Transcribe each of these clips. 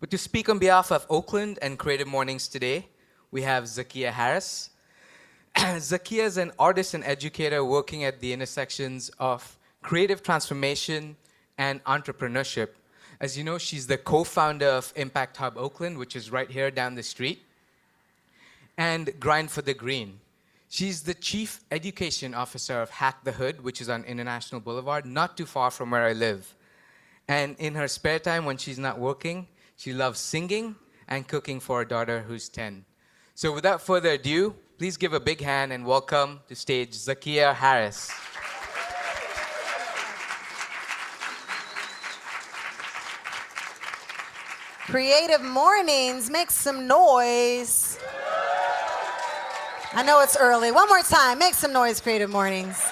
But to speak on behalf of Oakland and Creative Mornings today, we have Zakiya Harris. Zakiya is an artist and educator working at the intersections of creative transformation and entrepreneurship. As you know, she's the co-founder of Impact Hub Oakland, which is right here down the street, and Grind for the Green. She's the Chief Education Officer of Hack the Hood, which is on International Boulevard, not too far from where I live. And in her spare time, when she's not working, she loves singing and cooking for her daughter, who's 10. So without further ado, please give a big hand and welcome to stage Zakiya Harris. Creative Mornings, make some noise. I know it's early. One more time, make some noise, Creative Mornings.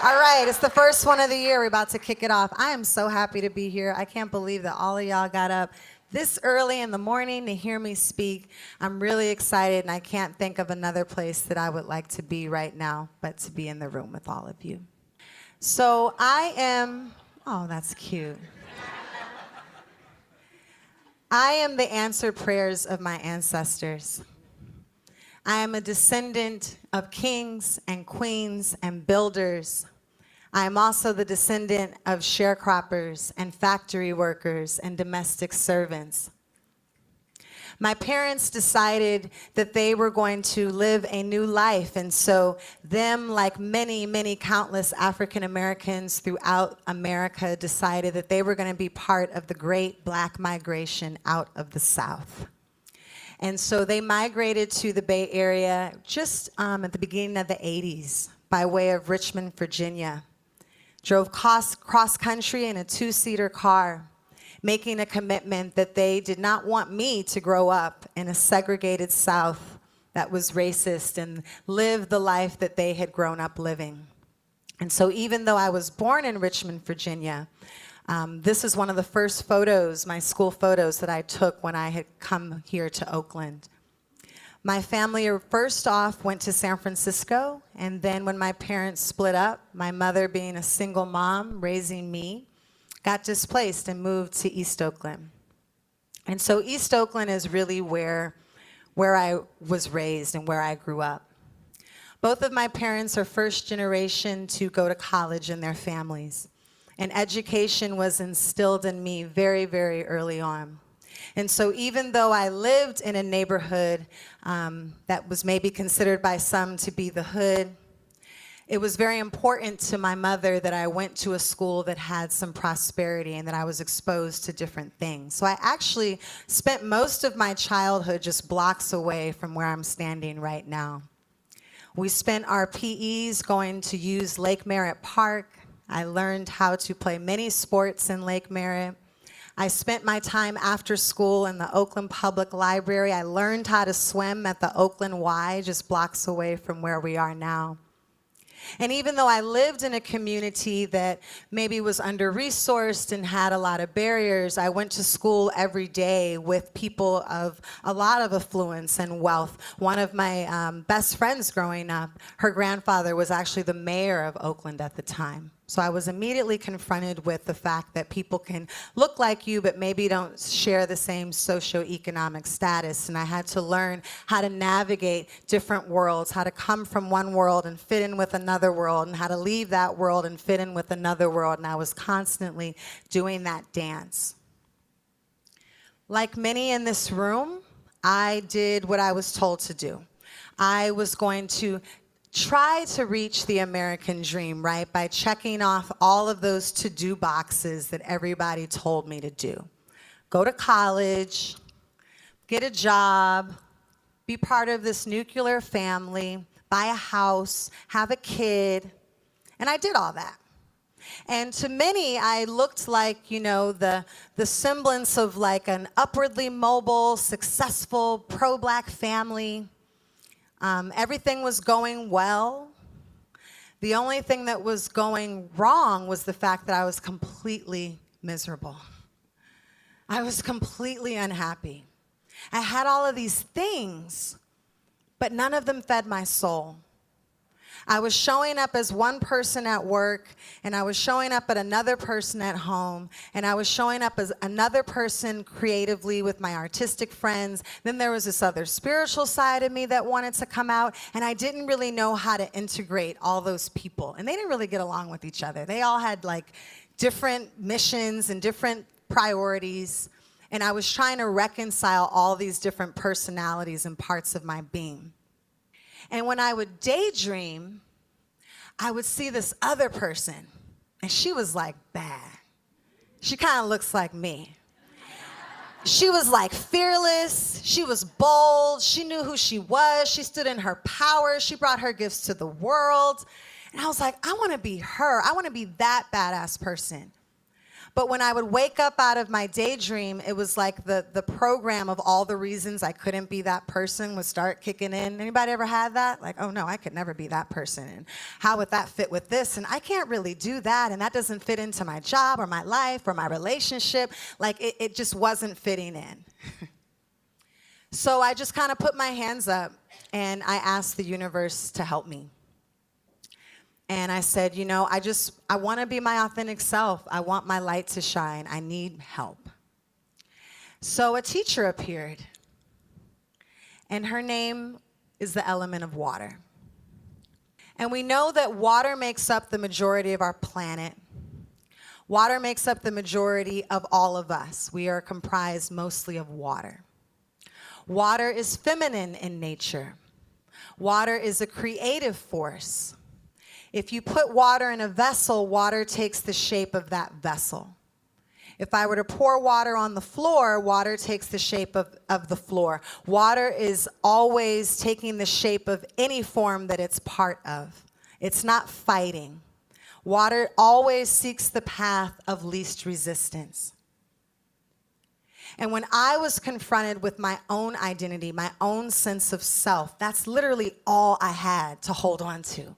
All right, it's the first one of the year. We're about to kick it off. I am so happy to be here. I can't believe that all of y'all got up this early in the morning to hear me speak. I'm really excited, and I can't think of another place that I would like to be right now but to be in the room with all of you. So I am, oh, that's cute. I am the answered prayers of my ancestors. I am a descendant of kings and queens and builders. I am also the descendant of sharecroppers and factory workers and domestic servants. My parents decided that they were going to live a new life, and so them, like many, many countless African Americans throughout America, decided that they were going to be part of the great Black migration out of the South. And so they migrated to the Bay Area just at the beginning of the 80s by way of Richmond, Virginia. Drove cross country in a two-seater car, making a commitment that they did not want me to grow up in a segregated South that was racist and live the life that they had grown up living. And so even though I was born in Richmond, Virginia, this is one of the first photos, my school photos, that I took when I had come here to Oakland. My family first off went to San Francisco, and then when my parents split up, my mother being a single mom raising me, got displaced and moved to East Oakland. And so East Oakland is really where I was raised and where I grew up. Both of my parents are first generation to go to college in their families. And education was instilled in me very, very early on. And so even though I lived in a neighborhood that was maybe considered by some to be the hood, it was very important to my mother that I went to a school that had some prosperity and that I was exposed to different things. So I actually spent most of my childhood just blocks away from where I'm standing right now. We spent our PEs going to use Lake Merritt Park. I learned how to play many sports in Lake Merritt. I spent my time after school in the Oakland Public Library. I learned how to swim at the Oakland Y, just blocks away from where we are now. And even though I lived in a community that maybe was under-resourced and had a lot of barriers, I went to school every day with people of a lot of affluence and wealth. One of my best friends growing up, her grandfather was actually the mayor of Oakland at the time. So I was immediately confronted with the fact that people can look like you but maybe don't share the same socioeconomic status. And I had to learn how to navigate different worlds, how to come from one world and fit in with another world, and how to leave that world and fit in with another world. And I was constantly doing that dance. Like many in this room, I did what I was told to do. I was going to try to reach the American dream, right, by checking off all of those to-do boxes that everybody told me to do. Go to college, get a job, be part of this nuclear family, buy a house, have a kid, and I did all that. And to many, I looked like, you know, the semblance of like an upwardly mobile, successful, pro-Black family. Everything was going well. The only thing that was going wrong was the fact that I was completely miserable. I was completely unhappy. I had all of these things, but none of them fed my soul. I was showing up as one person at work, and I was showing up at another person at home, and I was showing up as another person creatively with my artistic friends. Then there was this other spiritual side of me that wanted to come out, and I didn't really know how to integrate all those people. And they didn't really get along with each other. They all had like different missions and different priorities, and I was trying to reconcile all these different personalities and parts of my being. And when I would daydream, I would see this other person, and she was like bad. She kind of looks like me. She was like fearless. She was bold. She knew who she was. She stood in her power. She brought her gifts to the world. And I was like, I want to be her. I want to be that badass person. But when I would wake up out of my daydream, it was like the program of all the reasons I couldn't be that person would start kicking in. Anybody ever had that? Like, oh no, I could never be that person. And how would that fit with this? And I can't really do that. And that doesn't fit into my job or my life or my relationship. Like it just wasn't fitting in. So I just kind of put my hands up and I asked the universe to help me. And I said, you know, I want to be my authentic self. I want my light to shine. I need help. So a teacher appeared, and her name is the element of water. And we know that water makes up the majority of our planet. Water makes up the majority of all of us. We are comprised mostly of water. Water is feminine in nature. Water is a creative force. If you put water in a vessel, water takes the shape of that vessel. If I were to pour water on the floor, water takes the shape of the floor. Water is always taking the shape of any form that it's part of. It's not fighting. Water always seeks the path of least resistance. And when I was confronted with my own identity, my own sense of self, that's literally all I had to hold on to.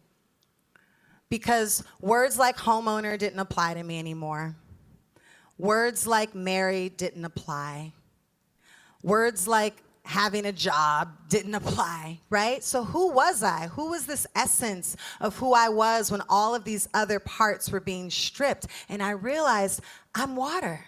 Because words like homeowner didn't apply to me anymore. Words like married didn't apply. Words like having a job didn't apply, right? So who was I? Who was this essence of who I was when all of these other parts were being stripped? And I realized I'm water.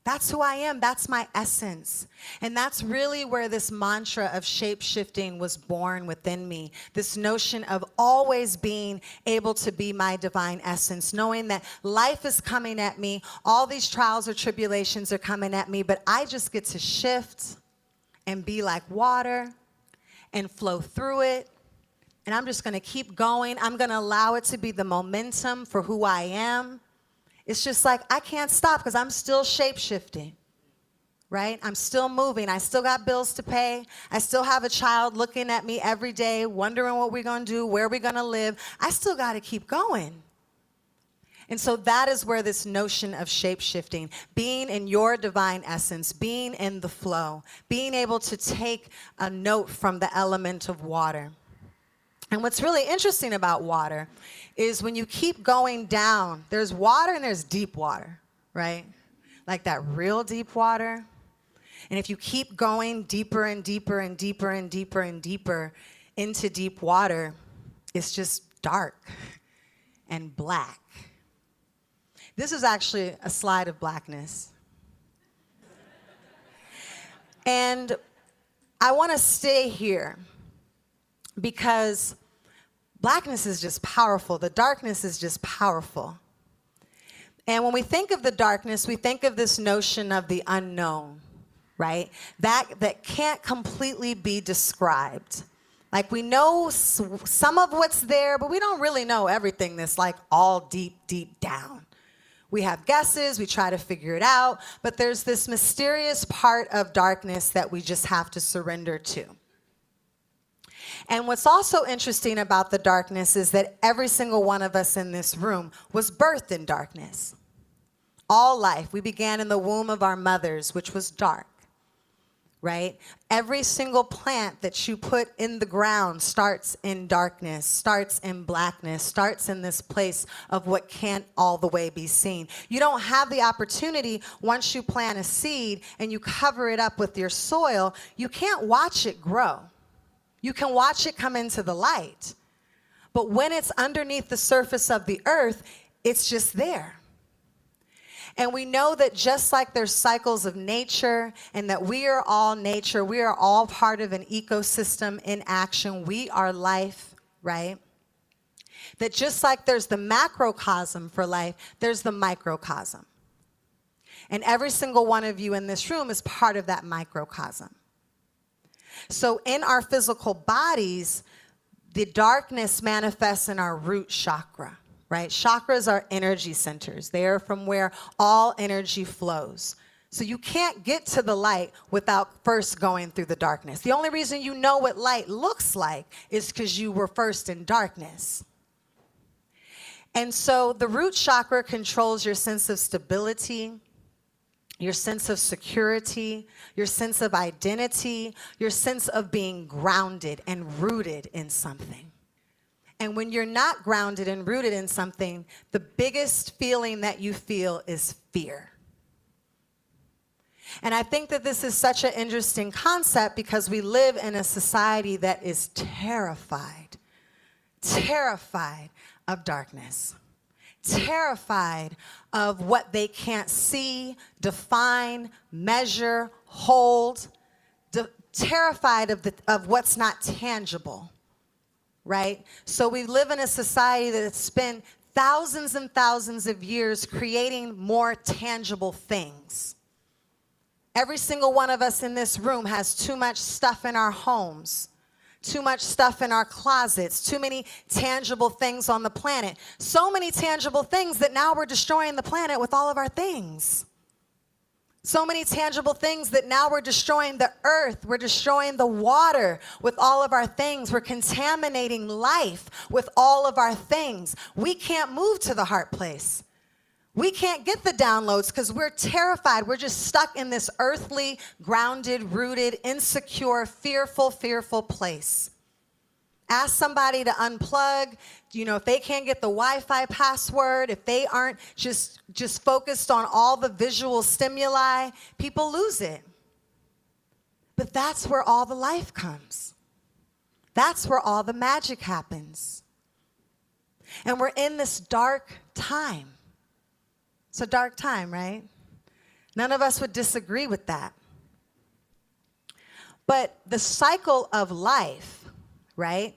That's who I am. That's my essence. And that's really where this mantra of shape-shifting was born within me. This notion of always being able to be my divine essence, knowing that life is coming at me, all these trials or tribulations are coming at me, but I just get to shift and be like water and flow through it. And I'm just going to keep going. I'm going to allow it to be the momentum for who I am. It's just like I can't stop because I'm still shape-shifting, right? I'm still moving. I still got bills to pay. I still have a child looking at me every day, wondering what we're going to do, where we're going to live. I still got to keep going. And so that is where this notion of shape-shifting, being in your divine essence, being in the flow, being able to take a note from the element of water. And what's really interesting about water is when you keep going down, there's water and there's deep water, right? Like that real deep water. And if you keep going deeper and deeper and deeper and deeper and deeper into deep water, it's just dark and black. This is actually a slide of blackness. And I want to stay here because blackness is just powerful. The darkness is just powerful. And when we think of the darkness, we think of this notion of the unknown, right? That can't completely be described. Like we know some of what's there, but we don't really know everything that's like all deep, deep down. We have guesses, we try to figure it out, but there's this mysterious part of darkness that we just have to surrender to. And what's also interesting about the darkness is that every single one of us in this room was birthed in darkness. All life. We began in the womb of our mothers, which was dark. right? Every single plant that you put in the ground starts in darkness, starts in blackness, starts in this place of what can't all the way be seen. You don't have the opportunity, once you plant a seed and you cover it up with your soil, you can't watch it grow. You can watch it come into the light. But when it's underneath the surface of the earth, it's just there. And we know that just like there's cycles of nature and that we are all nature, we are all part of an ecosystem in action. We are life, right? That just like there's the macrocosm for life, there's the microcosm. And every single one of you in this room is part of that microcosm. So in our physical bodies, the darkness manifests in our root chakra. Right? Chakras are energy centers. They are from where all energy flows. So you can't get to the light without first going through the darkness. The only reason you know what light looks like is because you were first in darkness. And so the root chakra controls your sense of stability, your sense of security, your sense of identity, your sense of being grounded and rooted in something. And when you're not grounded and rooted in something, the biggest feeling that you feel is fear. And I think that this is such an interesting concept because we live in a society that is terrified of darkness, terrified of what they can't see, define, measure, hold, terrified of what's not tangible. Right? So we live in a society that has spent thousands and thousands of years creating more tangible things. Every single one of us in this room has too much stuff in our homes, too much stuff in our closets, too many tangible things on the planet. So many tangible things that now we're destroying the planet with all of our things. So many tangible things that now we're destroying the earth, we're destroying the water with all of our things, we're contaminating life with all of our things. We can't move to the heart place. We can't get the downloads because we're terrified. We're just stuck in this earthly, grounded, rooted, insecure, fearful place. Ask somebody to unplug, if they can't get the Wi-Fi password, if they aren't just focused on all the visual stimuli, people lose it. But that's where all the life comes. That's where all the magic happens. And we're in this dark time. It's a dark time, right? None of us would disagree with that. But the cycle of life, right?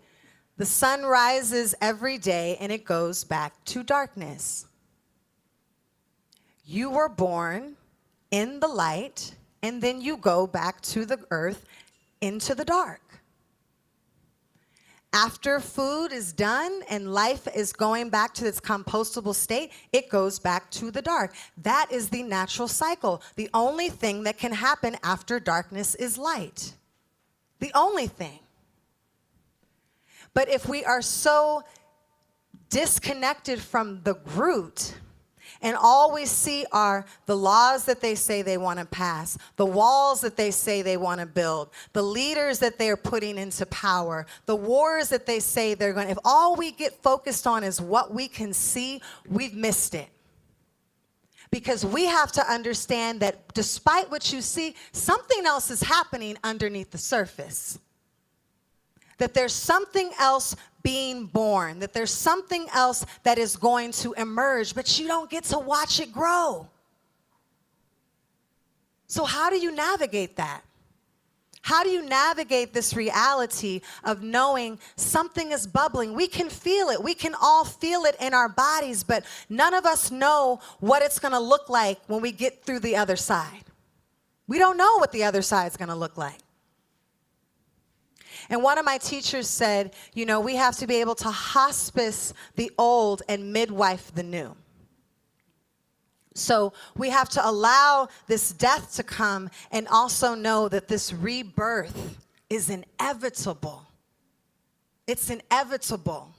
The sun rises every day and it goes back to darkness. You were born in the light and then you go back to the earth into the dark. After food is done and life is going back to its compostable state, it goes back to the dark. That is the natural cycle. The only thing that can happen after darkness is light. The only thing. But if we are so disconnected from the root, and all we see are the laws that they say they want to pass, the walls that they say they want to build, the leaders that they're putting into power, the wars that they say they're going to, if all we get focused on is what we can see, we've missed it. Because we have to understand that despite what you see, something else is happening underneath the surface. That there's something else being born, that there's something else that is going to emerge, but you don't get to watch it grow. So how do you navigate that? How do you navigate this reality of knowing something is bubbling? We can feel it. We can all feel it in our bodies, but none of us know what it's going to look like when we get through the other side. We don't know what the other side is going to look like. And one of my teachers said, we have to be able to hospice the old and midwife the new. So we have to allow this death to come and also know that this rebirth is inevitable. It's inevitable.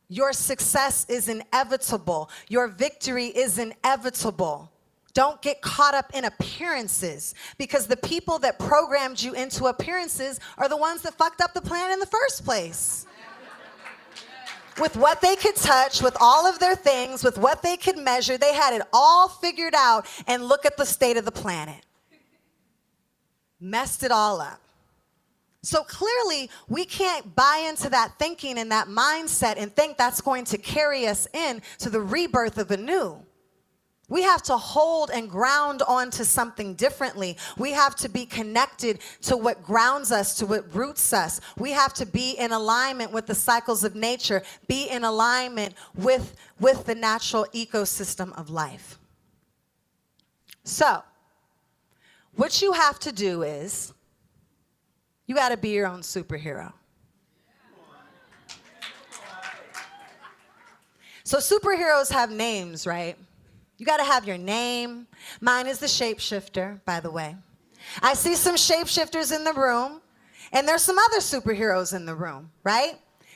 Your success is inevitable. Your victory is inevitable. Don't get caught up in appearances, because the people that programmed you into appearances are the ones that fucked up the planet in the first place. With what they could touch, with all of their things, with what they could measure, they had it all figured out, and look at the state of the planet. Messed it all up. So clearly, we can't buy into that thinking and that mindset and think that's going to carry us in to the rebirth of anew. We have to hold and ground onto something differently. We have to be connected to what grounds us, to what roots us. We have to be in alignment with the cycles of nature, be in alignment with the natural ecosystem of life. So, what you have to do is, you got to be your own superhero. So superheroes have names, right? You got to have your name. Mine is the shapeshifter, by the way. I see some shapeshifters in the room, and there's some other superheroes in the room, right?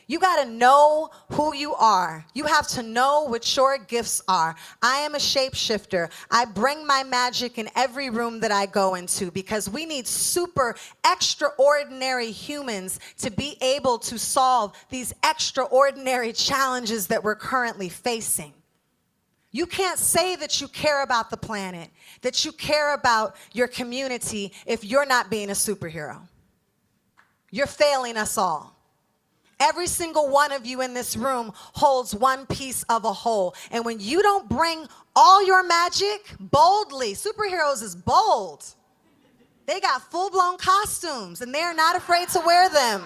You got to know who you are. You have to know what your gifts are. I am a shapeshifter. I bring my magic in every room that I go into, because we need super extraordinary humans to be able to solve these extraordinary challenges that we're currently facing. You can't say that you care about the planet, that you care about your community, if you're not being a superhero. You're failing us all. Every single one of you in this room holds one piece of a whole. And when you don't bring all your magic boldly, superheroes is bold. They got full-blown costumes, and they are not afraid to wear them.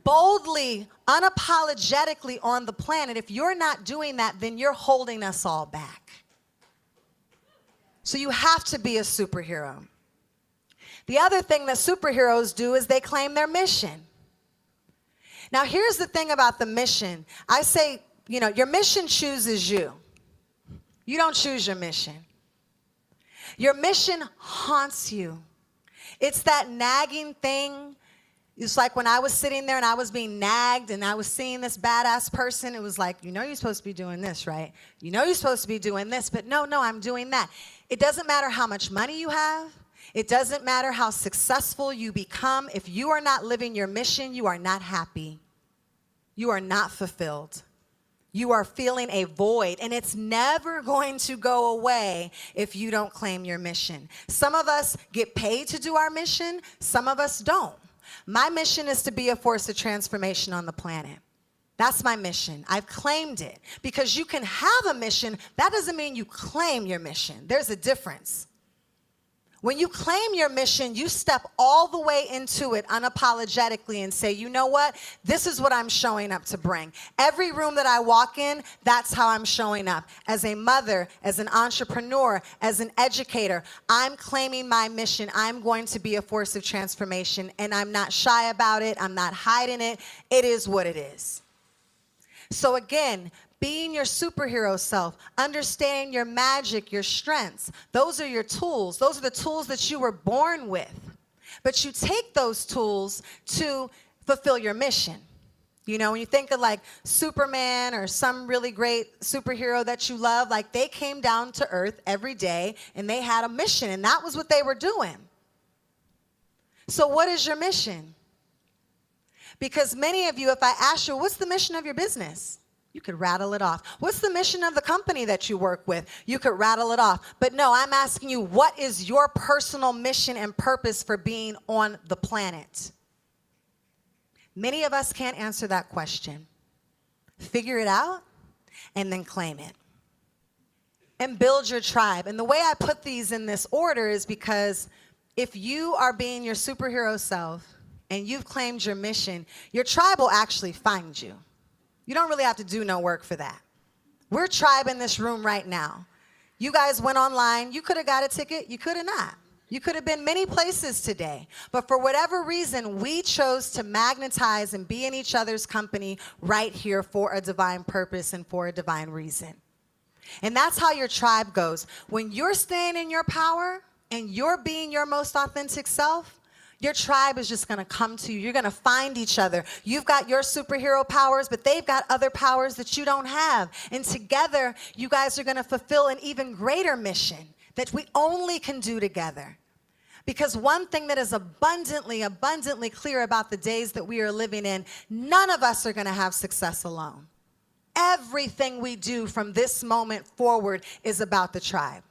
Boldly, unapologetically on the planet. If you're not doing that, then you're holding us all back. So you have to be a superhero. The other thing that superheroes do is they claim their mission. Now, here's the thing about the mission. I say, your mission chooses you. You don't choose your mission. Your mission haunts you. It's that nagging thing. It's like when I was sitting there and I was being nagged and I was seeing this badass person, it was like, you're supposed to be doing this, right? You're supposed to be doing this, but no, I'm doing that. It doesn't matter how much money you have. It doesn't matter how successful you become. If you are not living your mission, you are not happy. You are not fulfilled. You are feeling a void, and it's never going to go away if you don't claim your mission. Some of us get paid to do our mission. Some of us don't. My mission is to be a force of transformation on the planet. That's my mission. I've claimed it. Because you can have a mission, that doesn't mean you claim your mission. There's a difference. When you claim your mission, you step all the way into it unapologetically and say, you know what? This is what I'm showing up to bring. Every room that I walk in, that's how I'm showing up. As a mother, as an entrepreneur, as an educator, I'm claiming my mission. I'm going to be a force of transformation, and I'm not shy about it. I'm not hiding it. It is what it is. So again, being your superhero self, understanding your magic, your strengths, those are your tools. Those are the tools that you were born with. But you take those tools to fulfill your mission. When you think of like Superman or some really great superhero that you love, like they came down to earth every day and they had a mission, and that was what they were doing. So what is your mission? Because many of you, if I ask you, what's the mission of your business? You could rattle it off. What's the mission of the company that you work with? You could rattle it off. But no, I'm asking you, what is your personal mission and purpose for being on the planet? Many of us can't answer that question. Figure it out and then claim it. And build your tribe. And the way I put these in this order is because if you are being your superhero self and you've claimed your mission, your tribe will actually find you. You don't really have to do no work for that. We're tribe in this room right now. You guys went online. You could have got a ticket. You could have not. You could have been many places today. But for whatever reason, we chose to magnetize and be in each other's company right here for a divine purpose and for a divine reason. And that's how your tribe goes. When you're staying in your power and you're being your most authentic self, Your tribe is just going to come to you. You're going to find each other. You've got your superhero powers, but they've got other powers that you don't have. And together, you guys are going to fulfill an even greater mission that we only can do together. Because one thing that is abundantly, abundantly clear about the days that we are living in, none of us are going to have success alone. Everything we do from this moment forward is about the tribe.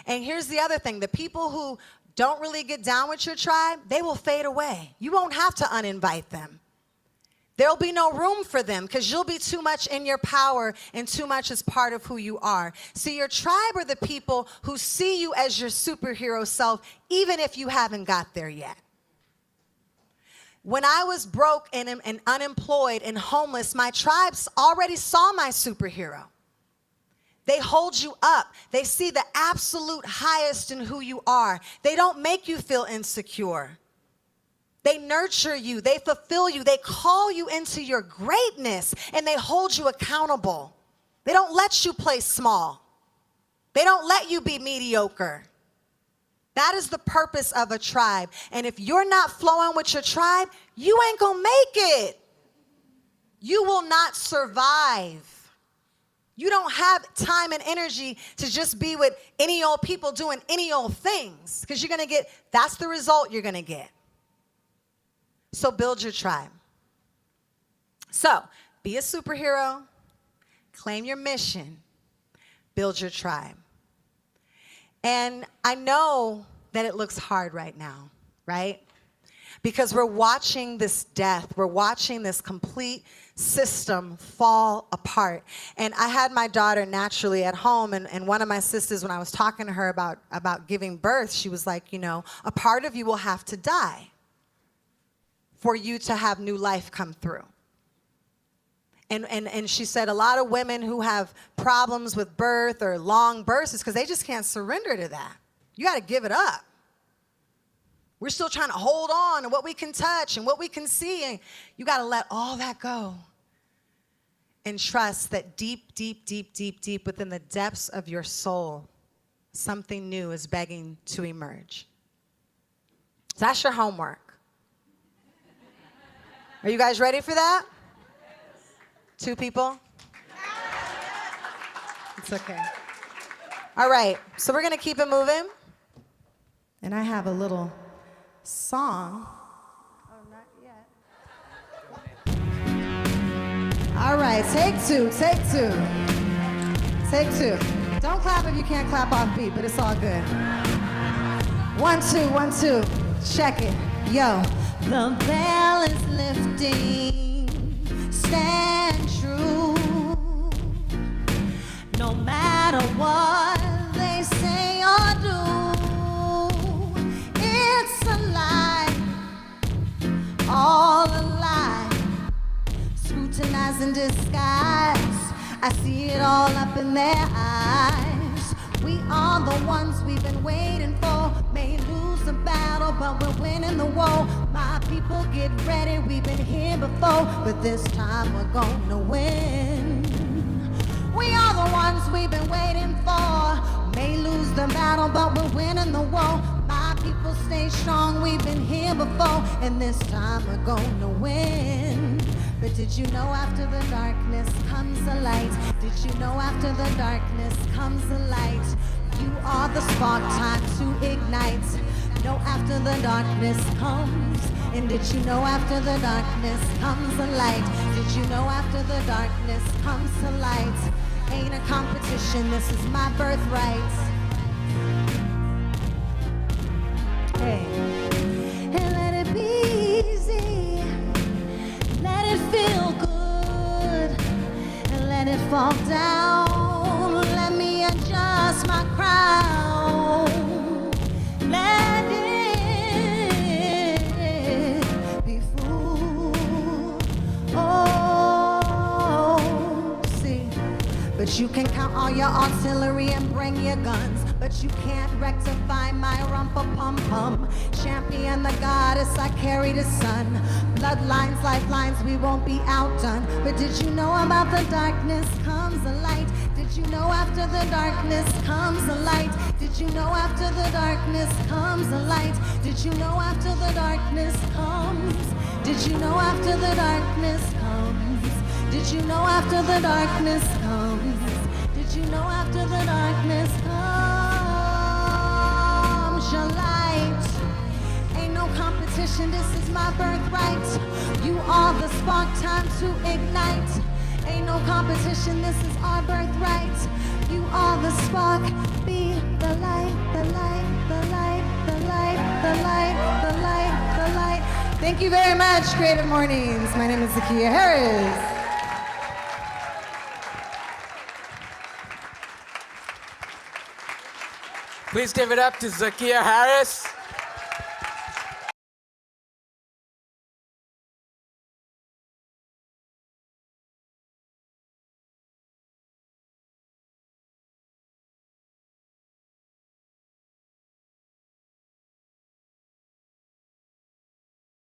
And here's the other thing. The people who don't really get down with your tribe, they will fade away. You won't have to uninvite them. There'll be no room for them because you'll be too much in your power and too much as part of who you are. See, your tribe are the people who see you as your superhero self, even if you haven't got there yet. When I was broke and unemployed and homeless, my tribes already saw my superhero. They hold you up. They see the absolute highest in who you are. They don't make you feel insecure. They nurture you. They fulfill you. They call you into your greatness, and they hold you accountable. They don't let you play small. They don't let you be mediocre. That is the purpose of a tribe. And if you're not flowing with your tribe, you ain't gonna make it. You will not survive. You don't have time and energy to just be with any old people doing any old things, because you're going to get, that's the result you're going to get. So build your tribe. So be a superhero, claim your mission, build your tribe. And I know that it looks hard right now, right? Because we're watching this death. We're watching this complete system fall apart. And I had my daughter naturally at home, and one of my sisters, when I was talking to her about giving birth, she was like, you know, a part of you will have to die for you to have new life come through. And she said a lot of women who have problems with birth or long births is because they just can't surrender to that. You got to give it up. We're still trying to hold on to what we can touch and what we can see. And you got to let all that go and trust that deep, deep, deep, deep, deep within the depths of your soul, something new is begging to emerge. So that's your homework. Are you guys ready for that? 2 people? It's okay. All right, so we're going to keep it moving. And I have a little song. Oh, not yet. All right, take 2, take 2. Take 2. Don't clap if you can't clap off beat, but it's all good. 1, 2, 1, 2. Check it. Yo. The veil is lifting. Stand true. No matter what they say or do, it's a lie, all a lie, scrutinized and disguised. I see it all up in their eyes. We are the ones we've been waiting for. May lose the battle, but we're winning the war. My people, get ready, we've been here before, but this time we're gonna win. We are the ones we've been waiting for. May lose the battle, but we're winning the war. My people, stay strong, we've been here before, and this time we're gonna win. But did you know after the darkness comes the light? Did you know after the darkness comes the light? You are the spark, time to ignite. Know after the darkness comes. And did you know after the darkness comes the light? Did you know after the darkness comes the light? Ain't a competition, this is my birthright. Hey. And let it be easy. Let it feel good. And let it fall down. Let me adjust my crown. Let it be full. Oh, see. But you can count all your artillery and bring your guns. But you can't rectify my rumpa-pum-pum. Champion the goddess, I carry the sun. Bloodlines, lifelines, we won't be outdone. But did you know about the darkness comes the light? Did Did you know after the darkness comes the light? Did you know after the darkness comes the light? Did you know after the darkness comes? Did you know after the darkness comes? Did you know after the darkness comes? Did you know after the darkness comes your light? Ain't no competition, this is my birthright. You are the spark, time to ignite. Ain't no competition, this is our birthright. You are the spark, be the light, the light, the light, the light, the light, the light, the light. Thank you very much, Creative Mornings. My name is Zakiya Harris. Please give it up to Zakiya Harris.